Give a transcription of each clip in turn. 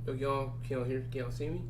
Yo, y'all, can y'all hear? Can y'all see me?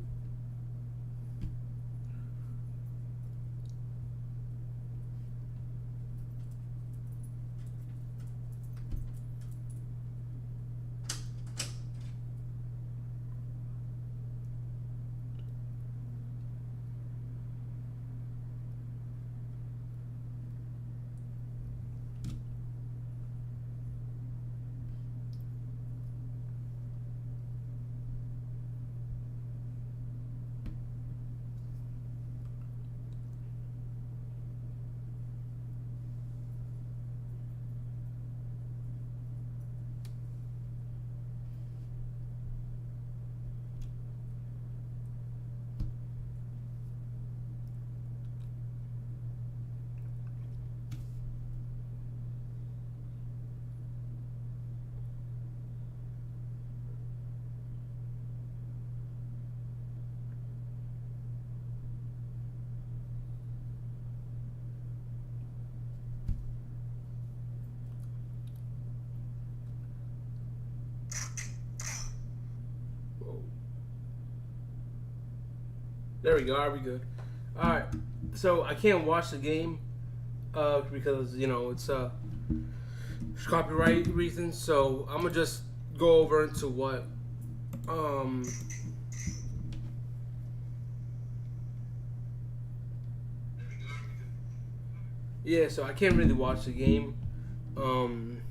Whoa. There we go. Are we good? All right. So I can't watch the game because you know it's copyright reasons. So I'm gonna just go over into what um yeah. So I can't really watch the game. Um.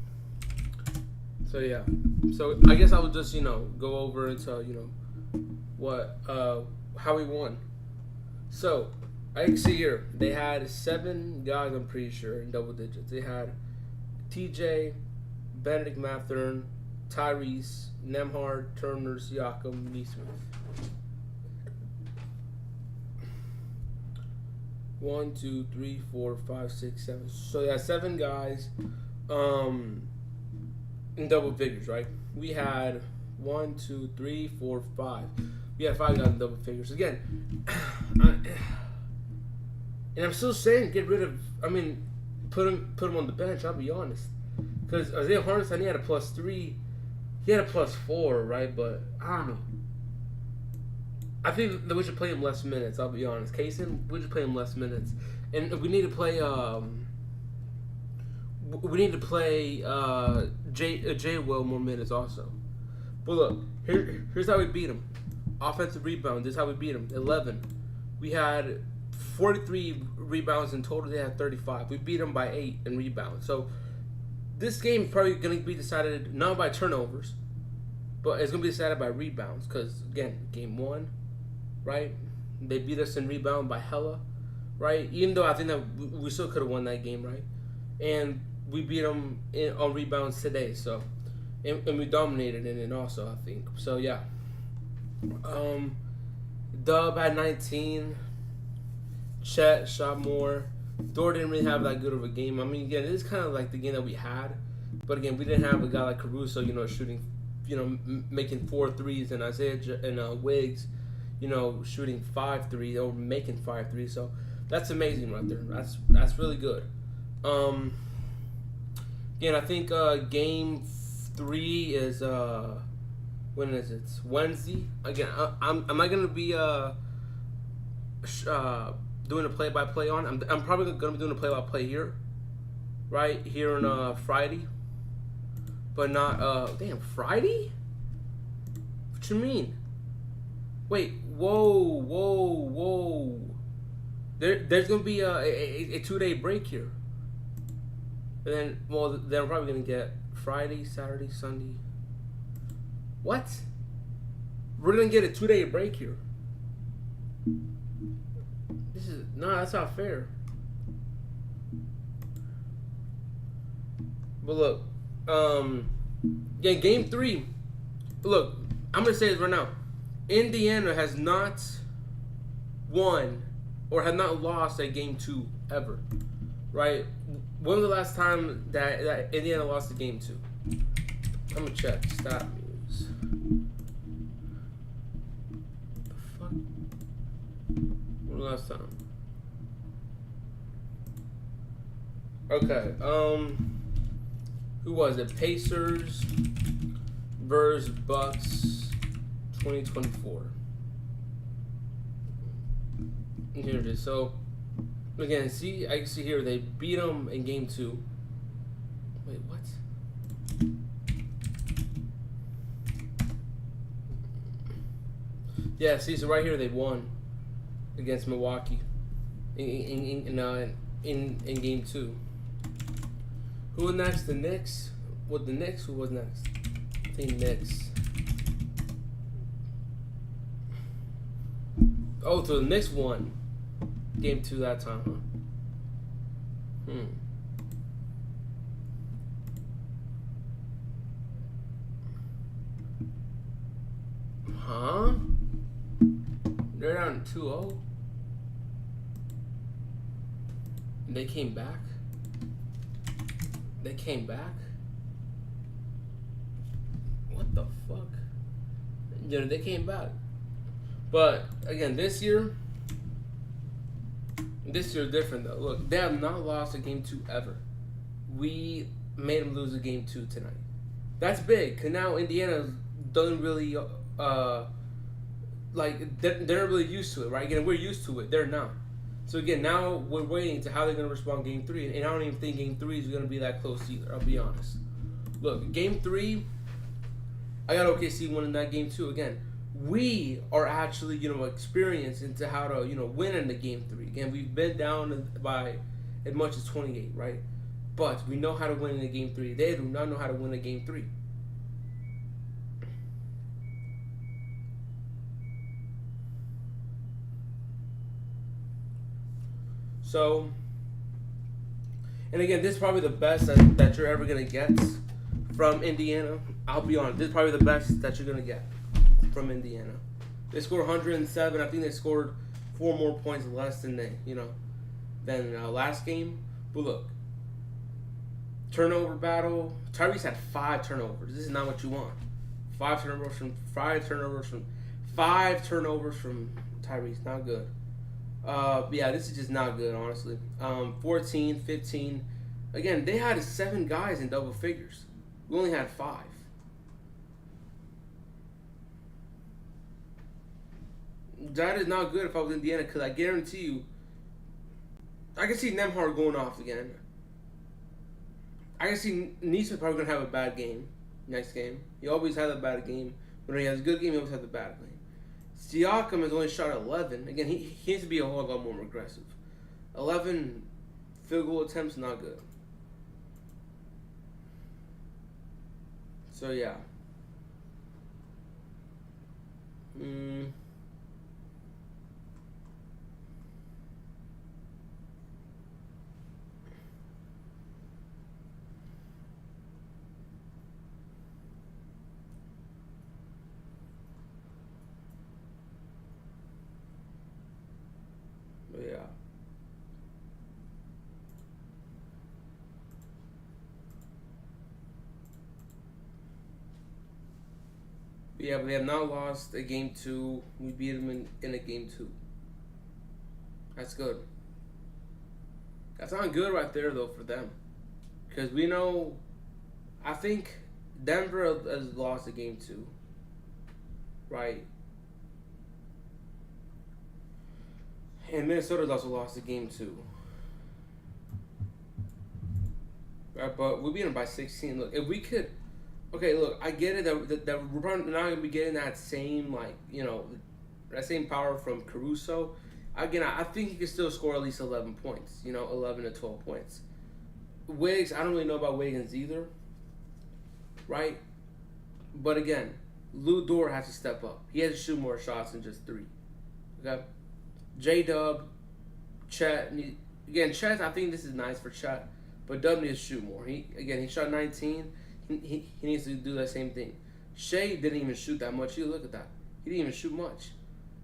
So yeah. So I guess I would just go over into what how we won. So I can see here they had 7 guys. I'm pretty sure in double digits. They had TJ, Benedict Mathern, Tyrese, Nemhard, Turner, Siakam, Neesmith. 1, 2, 3, 4, 5, 6, 7. So yeah, 7 guys in double figures, right? We had 1, 2, 3, 4, 5. We had 5 guys in double figures. Again, and I'm still saying get rid of. I mean, put him on the bench. I'll be honest, because Isaiah Hartenstein, he had a +3, he had a +4, right? But I don't know. I think that we should play him less minutes. I'll be honest. Kaysen, we should play him less minutes, and we need to play. We need to play Jay Will more minutes also. But look, here's how we beat him. Offensive rebound. This is how we beat him. 11. We had 43 rebounds in total. They had 35. We beat them by 8 in rebounds. So this game is probably going to be decided not by turnovers, but it's going to be decided by rebounds. Because again, game 1, right? They beat us in rebound by hella, right? Even though I think that we still could have won that game, right? And we beat them on rebounds today. So and we dominated in it also, I think. So yeah. Dub had 19. Chet shot more. Dort didn't really have that good of a game. I mean, again, it is kind of like the game that we had, but again, we didn't have a guy like Caruso, shooting, making 4 threes, and Isaiah and Wiggs, shooting 5 threes or making 5 threes. So that's amazing right there. That's really good. Again, I think game 3 is when is it? It's Wednesday. Again, I'm not gonna be doing a play-by-play on. I'm probably gonna be doing a play-by-play here, right here on Friday, but not damn Friday. What you mean? Wait, whoa. There's gonna be a 2-day break here, and then then I'm probably gonna get Friday, Saturday, Sunday. What? We're gonna get a 2-day break here. That's not fair. But look, yeah, game 3. Look, I'm gonna say this right now. Indiana has not won or have not lost at game 2 ever. Right? When was the last time that Indiana lost a game 2? I'm gonna check. Stat news. What the fuck? When was the last time? Okay. Who was it? Pacers versus Bucks. 2024. Here it is. So, again, I can see here they beat them in game 2. Wait, what? Yeah, see, so right here they won against Milwaukee in game 2. Who was next? The Knicks? What, the Knicks? Who was next? I think Knicks. Oh, so the Knicks won game 2 that time, huh? Huh? They're down 2-0. They came back. They came back. What the fuck? Yeah, they came back. But again, this year different though. Look, they have not lost a game 2 ever. We made them lose a game 2 tonight. That's big, cause now Indiana doesn't really like they're not really used to it, right? Again, we're used to it. They're not. So again, now we're waiting to how they're gonna respond game 3, and I don't even think game 3 is gonna be that close either. I'll be honest. Look, game 3, I got OKC winning that game 2 again. We are actually, experienced into how to, win in the game 3. Again, we've been down by as much as 28, right? But we know how to win in the game 3. They do not know how to win a game 3. So, and again, this is probably the best that you're ever going to get from Indiana. I'll be honest, this is probably the best that you're going to get from Indiana. They scored 107. I think they scored 4 more points less than last game. But look, turnover battle. Tyrese had 5 turnovers. This is not what you want. 5 turnovers from Tyrese. Not good. Yeah, this is just not good, honestly. 14, 15. Again, they had 7 guys in double figures. We only had 5. That is not good if I was Indiana, because I guarantee you, I can see Nembhard going off again. I can see Nesmith probably going to have a bad game next game. He always has a bad game. When he has a good game, he always has a bad game. Siakam has only shot 11. Again, he needs to be a whole lot more aggressive. 11 field goal attempts, not good. So, yeah. Yeah. Yeah, but they have now lost a game 2. We beat them in a game 2. That's good. That's not good right there, though, for them. Because we know, I think Denver has lost a game 2. Right? And Minnesota's also lost a game 2. Right, but we beat them by 16. Look, if we could... Okay, look, I get it that we're probably not going to be getting that same, that same power from Caruso. Again, I think he could still score at least 11 points. 11 to 12 points. Wiggs, I don't really know about Wiggins either. Right? But again, Lou Dort has to step up. He has to shoot more shots than just 3. Okay? J-Dub, Chet. Again, Chet, I think this is nice for Chet. But Dub needs to shoot more. He shot 19. He needs to do that same thing. Shea didn't even shoot that much. You look at that. He didn't even shoot much.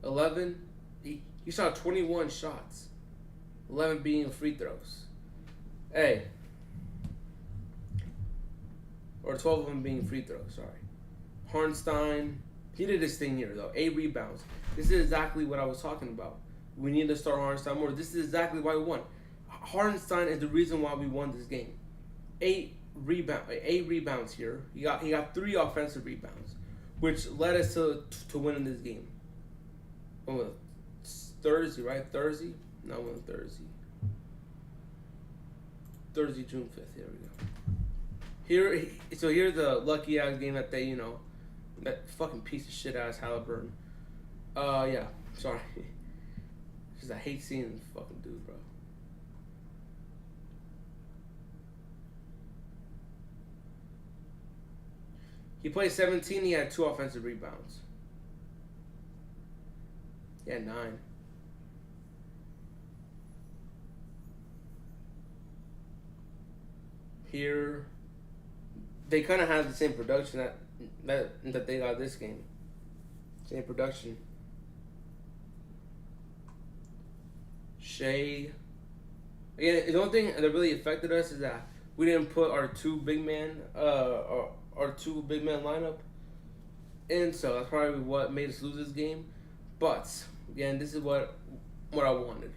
11. He shot 21 shots. 11 being free throws. Hey. Or 12 of them being free throws, sorry. Hartenstein. He did his thing here, though. 8 rebounds. This is exactly what I was talking about. We need to start Hartenstein more. This is exactly why we won. Hartenstein is the reason why we won this game. 8 rebounds here. He got 3 offensive rebounds. which led us to winning this game. Oh, Thursday, right? Thursday? No, it wasn't Thursday. Thursday, June 5th. Here we go. So here's the lucky ass game that they, that fucking piece of shit ass Halliburton. Yeah, sorry. Because I hate seeing this fucking dude, bro. He played 17. He had 2 offensive rebounds. He had 9. Here, they kind of have the same production that they got this game. Same production. Shea. Again, the only thing that really affected us is that we didn't put our 2 big man, our 2 big man lineup in, so that's probably what made us lose this game. But again, this is what I wanted.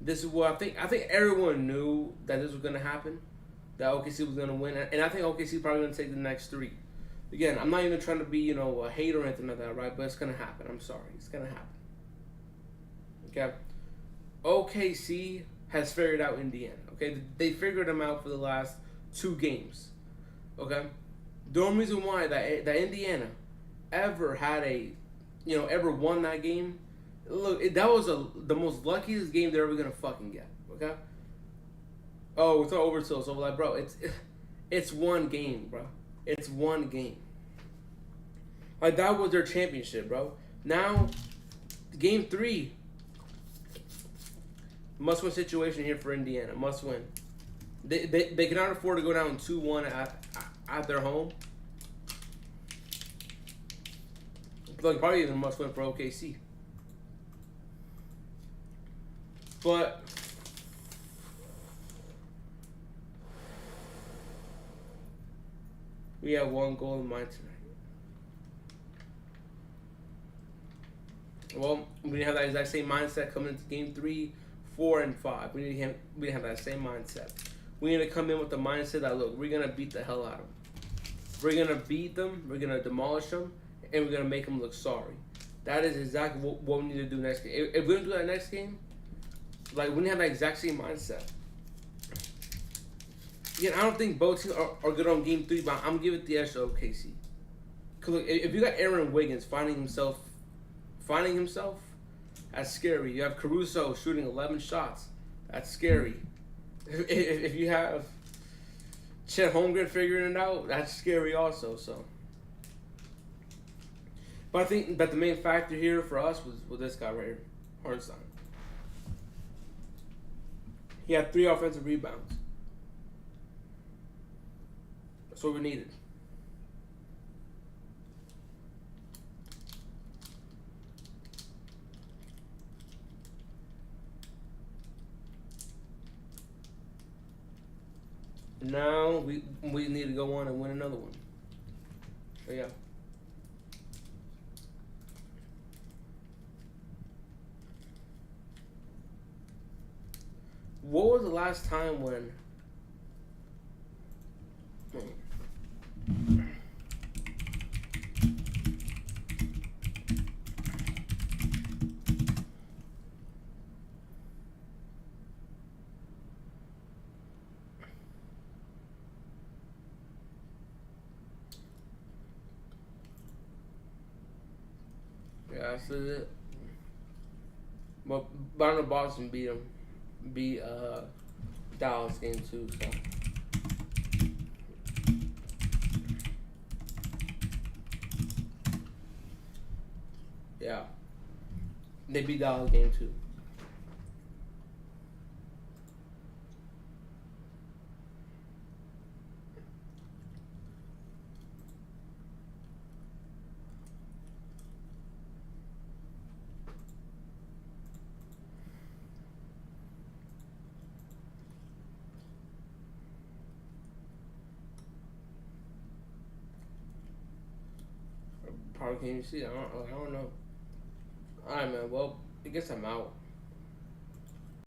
This is what I think everyone knew that this was gonna happen. That OKC was gonna win, and I think OKC probably gonna take the next 3. Again, I'm not even trying to be a hater or anything like that, right? But it's gonna happen. I'm sorry, it's gonna happen. Okay, OKC has figured out Indiana. Okay, they figured them out for the last 2 games. Okay, the only reason why that Indiana ever had ever won that game, look, that was the most luckiest game they're ever gonna fucking get. Okay. Oh, it's not overkill. So like, bro, it's one game, bro. It's one game. Like that was their championship, bro. Now, game 3, must-win situation here for Indiana. Must win. They cannot afford to go down 2-1 at their home. Like probably even must win for OKC. But we have 1 goal in mind tonight. Well, we didn't have that exact same mindset coming into game 3, 4, and 5. We didn't have that same mindset. We need to come in with the mindset that, look, we're gonna beat the hell out of them. We're gonna beat them. We're gonna demolish them, and we're gonna make them look sorry. That is exactly what we need to do next game. If we don't do that next game, like, we need to have that exact same mindset. Yeah, I don't think both teams are good on game 3, but I'm gonna give it the edge to OKC. Cause look, if you got Aaron Wiggins finding himself, that's scary. You have Caruso shooting 11 shots, that's scary. If you have Chet Holmgren figuring it out, that's scary also. So, but I think that the main factor here for us was this guy right here, Hartenstein. He had 3 offensive rebounds. That's what we needed. Now we need to go on and win another one. So yeah. What was the last time when? Yeah, that's it. But I know Boston beat Dallas game 2, so. Yeah. They beat Dallas game 2. Probably can't even see. I don't know. Alright, man. Well, I guess I'm out.